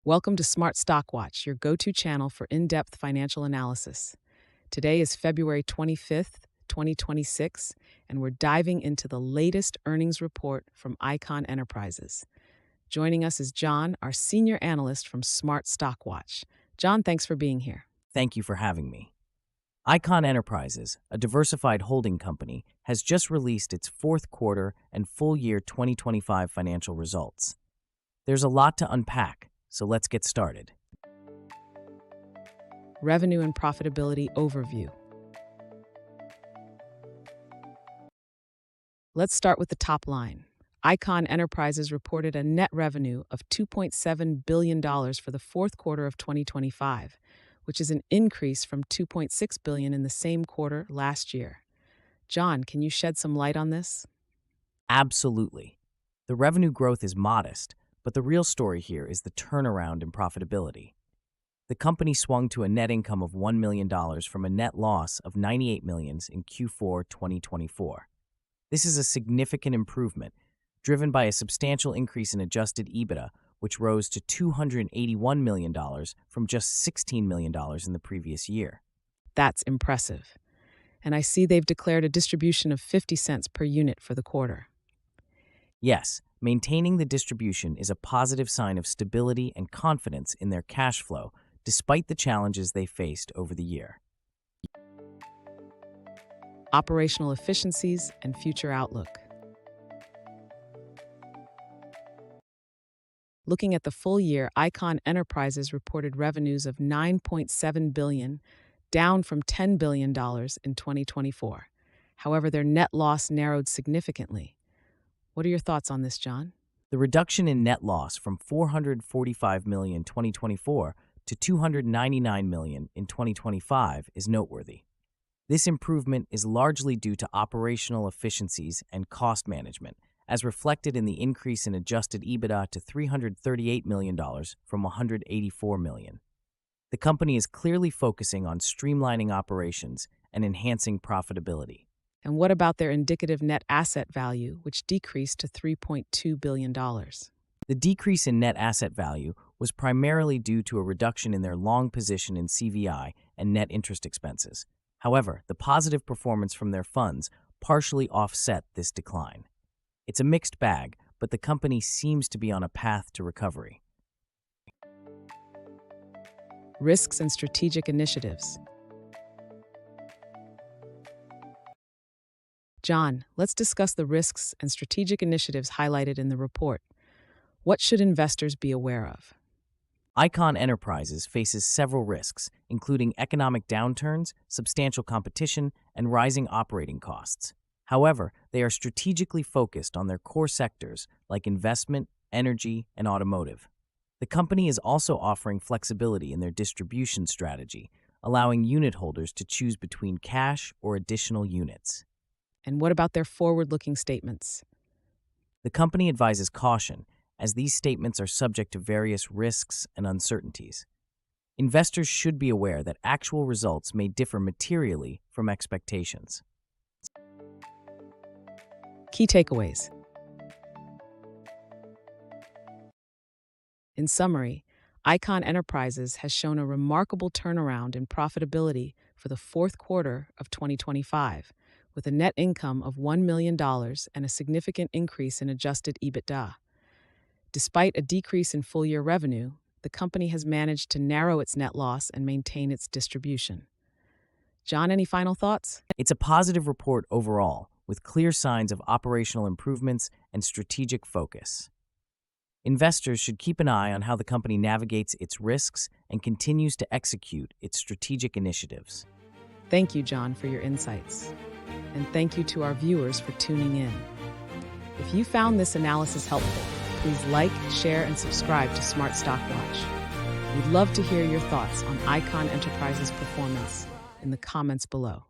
Welcome to Smart Stock Watch, your go-to channel for in-depth financial analysis. Today is February 25th, 2026, and we're diving into the latest earnings report from Icahn Enterprises. Joining us is John, our senior analyst from Smart Stock Watch. John, thanks for being here. Thank you for having me. Icahn Enterprises, a diversified holding company, has just released its fourth quarter and full year 2025 financial results. There's a lot to unpack, so let's get started. Revenue and profitability overview. Let's start with the top line. Icahn Enterprises reported a net revenue of $2.7 billion for the fourth quarter of 2025, which is an increase from $2.6 billion in the same quarter last year. John, can you shed some light on this? Absolutely. The revenue growth is modest, but the real story here is the turnaround in profitability. The company swung to a net income of $1 million from a net loss of $98 million in Q4 2024. This is a significant improvement, driven by a substantial increase in Adjusted EBITDA, which rose to $281 million from just $16 million in the previous year. That's impressive. And I see they've declared a distribution of 50 cents per unit for the quarter. Yes, maintaining the distribution is a positive sign of stability and confidence in their cash flow, despite the challenges they faced over the year. Operational efficiencies and future outlook. Looking at the full year, Icahn Enterprises reported revenues of $9.7 billion, down from $10 billion in 2024. However, their net loss narrowed significantly. What are your thoughts on this, John? The reduction in net loss from $445 million in 2024 to $299 million in 2025 is noteworthy. This improvement is largely due to operational efficiencies and cost management, as reflected in the increase in Adjusted EBITDA to $338 million from $184 million. The company is clearly focusing on streamlining operations and enhancing profitability. And what about their indicative net asset value, which decreased to $3.2 billion? The decrease in net asset value was primarily due to a reduction in their long position in CVI and net interest expenses. However, the positive performance from their funds partially offset this decline. It's a mixed bag, but the company seems to be on a path to recovery. Risks and strategic initiatives. John, let's discuss the risks and strategic initiatives highlighted in the report. What should investors be aware of? Icahn Enterprises faces several risks, including economic downturns, substantial competition, and rising operating costs. However, they are strategically focused on their core sectors like investment, energy, and automotive. The company is also offering flexibility in their distribution strategy, allowing unit holders to choose between cash or additional units. And what about their forward-looking statements? The company advises caution, as these statements are subject to various risks and uncertainties. Investors should be aware that actual results may differ materially from expectations. Key takeaways. In summary, Icahn Enterprises has shown a remarkable turnaround in profitability for the fourth quarter of 2025, with a net income of $1 million and a significant increase in Adjusted EBITDA. Despite a decrease in full-year revenue, the company has managed to narrow its net loss and maintain its distribution. John, any final thoughts? It's a positive report overall, with clear signs of operational improvements and strategic focus. Investors should keep an eye on how the company navigates its risks and continues to execute its strategic initiatives. Thank you, John, for your insights. And thank you to our viewers for tuning in. If you found this analysis helpful, please like, share, and subscribe to Smart Stock Watch. We'd love to hear your thoughts on Icahn Enterprises' performance in the comments below.